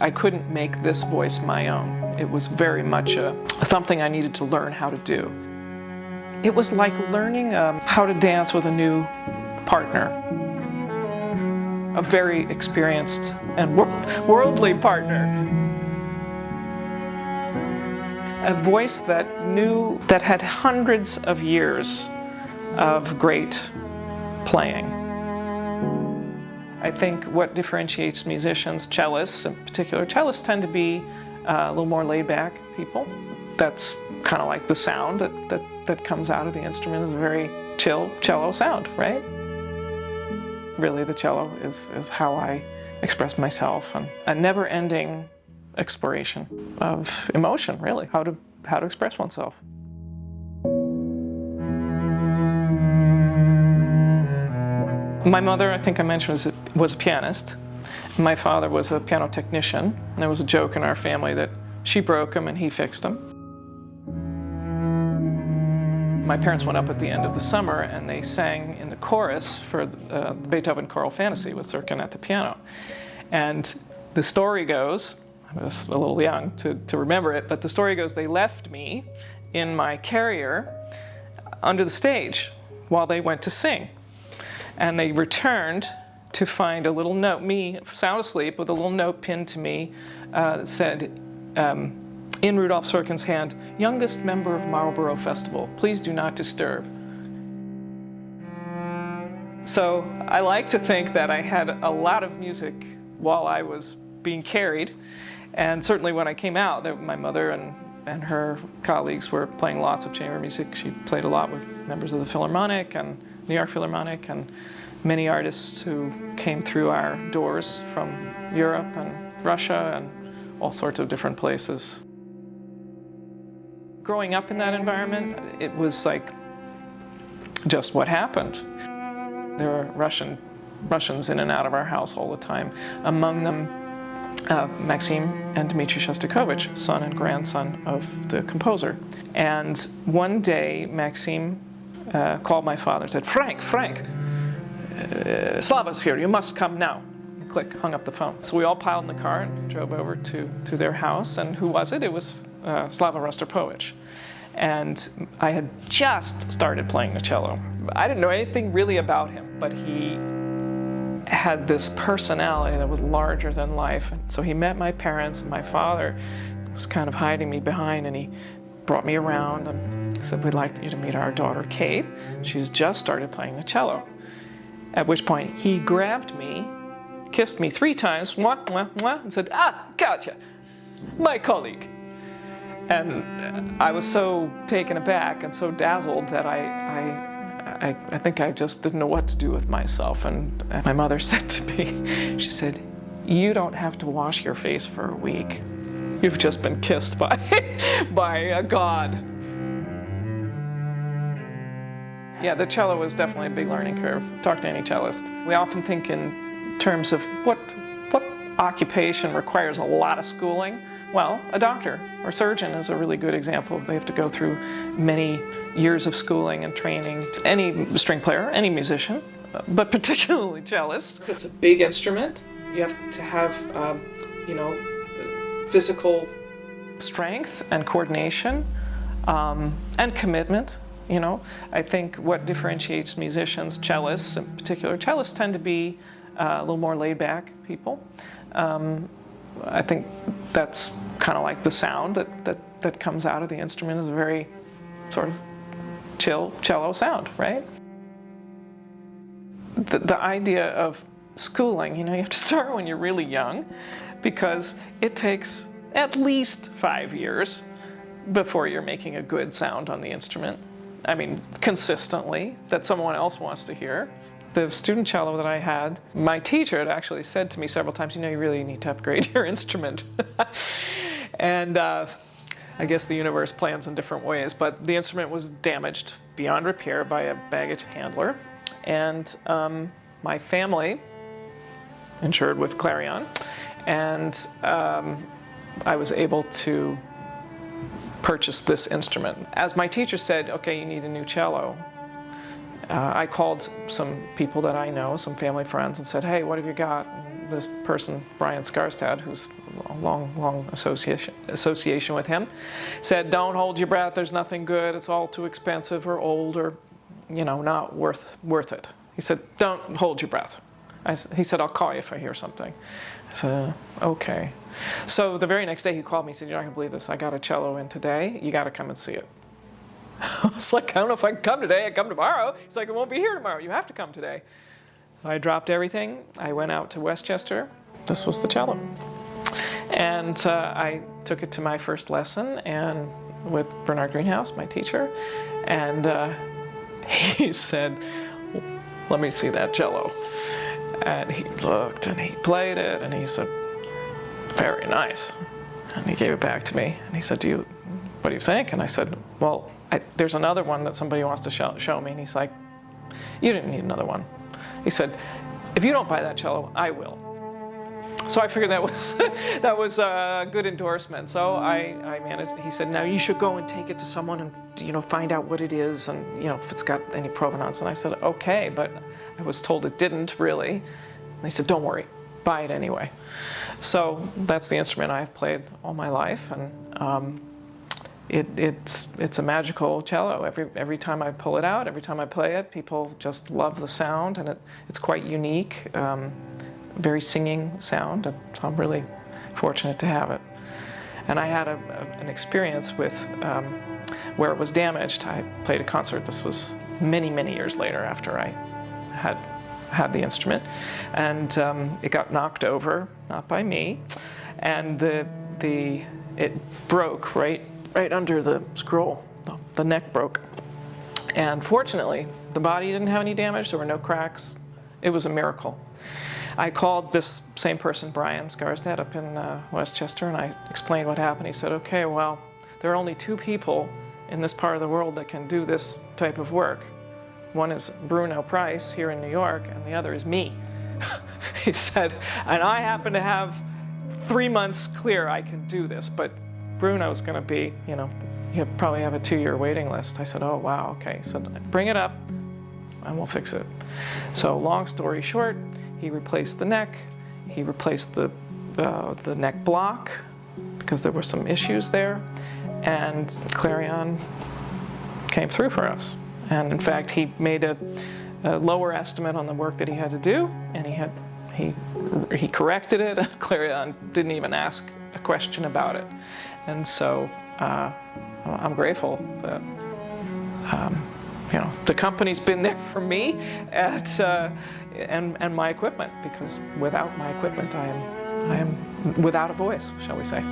I couldn't make this voice my own. It was very much something I needed to learn how to do. It was like learning how to dance with a new partner. A very experienced and worldly partner. A voice that had hundreds of years of great playing. I think what differentiates musicians, cellists in particular, cellists tend to be a little more laid-back people. That's kind of like the sound that comes out of the instrument is a very chill cello sound, right? Really, the cello is how I express myself, and a never-ending exploration of emotion, really, how to express oneself. My mother, I think I mentioned, was a pianist. My father was a piano technician, and there was a joke in our family that she broke him and he fixed him. My parents went up at the end of the summer and they sang in the chorus for the Beethoven choral fantasy with Serkin at the piano. And the story goes, I was a little young to remember it, but the story goes they left me in my carrier under the stage while they went to sing. And they returned to find a little note, me sound asleep, with a little note pinned to me that said, in Rudolf Serkin's hand, youngest member of Marlborough Festival, please do not disturb. So I like to think that I had a lot of music while I was being carried. And certainly when I came out, my mother and her colleagues were playing lots of chamber music. She played a lot with members of the Philharmonic and New York Philharmonic and many artists who came through our doors from Europe and Russia and all sorts of different places. Growing up in that environment, it was like just what happened. There were Russians in and out of our house all the time. Among them, Maxim and Dmitri Shostakovich, son and grandson of the composer. And one day, Maxim called my father and said, Frank, Slava's here, you must come now. And click, hung up the phone. So we all piled in the car and drove over to their house. And who was it? It was Slava Rostropovich. And I had just started playing the cello. I didn't know anything really about him, but he had this personality that was larger than life. And so he met my parents, and my father was kind of hiding me behind, and he brought me around and said, we'd like you to meet our daughter, Kate. She's just started playing the cello. At which point he grabbed me, kissed me 3 times, mwah, mwah, mwah, and said, Katya, my colleague. And I was so taken aback and so dazzled that I think I just didn't know what to do with myself. And my mother said to me, she said, you don't have to wash your face for a week. You've just been kissed by a god. Yeah, the cello was definitely a big learning curve. Talk to any cellist. We often think in terms of what occupation requires a lot of schooling. Well, a doctor or surgeon is a really good example. They have to go through many years of schooling and training. Any string player, any musician, but particularly cellists. It's a big instrument. You have to have, physical strength and coordination and commitment. I think what differentiates musicians, cellists in particular, cellists tend to be a little more laid-back people. I think that's kind of like the sound that comes out of the instrument is a very sort of chill cello sound, right? The idea of schooling, you have to start when you're really young, because it takes at least 5 years before you're making a good sound on the instrument. I mean, consistently, that someone else wants to hear. The student cello that I had, my teacher had actually said to me several times, you really need to upgrade your instrument. And I guess the universe plans in different ways, but the instrument was damaged beyond repair by a baggage handler. And my family insured with Clarion, and I was able to purchase this instrument. As my teacher said, okay, you need a new cello. I called some people that I know, some family friends, and said, hey, what have you got? And this person, Brian Skarstad, who's a long association with him, said, don't hold your breath, there's nothing good, it's all too expensive or old or, you know, not worth it. He said, don't hold your breath. He said, I'll call you if I hear something. I said, okay. So the very next day he called me, he said, you're not going to believe this, I got a cello in today, you got to come and see it. I was like, I don't know if I can come today, I come tomorrow. He's like, it won't be here tomorrow, you have to come today. So I dropped everything, I went out to Westchester, this was the cello. And I took it to my first lesson and with Bernard Greenhouse, my teacher, and he said, let me see that cello. And he looked and he played it and he said, very nice. And he gave it back to me and he said, what do you think? And I said, well, there's another one that somebody wants to show me. And he's like, you didn't need another one. He said, if you don't buy that cello, I will. So I figured that was a good endorsement. So I managed. He said, now you should go and take it to someone and, you know, find out what it is and, you know, if it's got any provenance. And I said, okay, but I was told it didn't really. And he said, don't worry, buy it anyway. So that's the instrument I've played all my life, and it's a magical cello. Every time I pull it out, every time I play it, people just love the sound, and it's quite unique. Very singing sound, and so I'm really fortunate to have it. And I had an experience with where it was damaged. I played a concert. This was many years later after I had the instrument, and it got knocked over, not by me, and it broke right under the scroll. The neck broke, and fortunately, the body didn't have any damage. There were no cracks. It was a miracle. I called this same person, Brian Skarstad, up in Westchester, and I explained what happened. He said, okay, well, there are only two people in this part of the world that can do this type of work. One is Bruno Price here in New York, and the other is me. He said, and I happen to have 3 months clear I can do this, but Bruno's going to be, you know, you probably have a 2-year waiting list. I said, oh, wow, okay. He said, bring it up, and we'll fix it. So long story short, he replaced the neck, he replaced the neck block because there were some issues there, and Clarion came through for us. And in fact, he made a lower estimate on the work that he had to do, and he corrected it. Clarion didn't even ask a question about it, and so I'm grateful that you know, the company's been there for me and my equipment, because without my equipment I am without a voice, shall we say.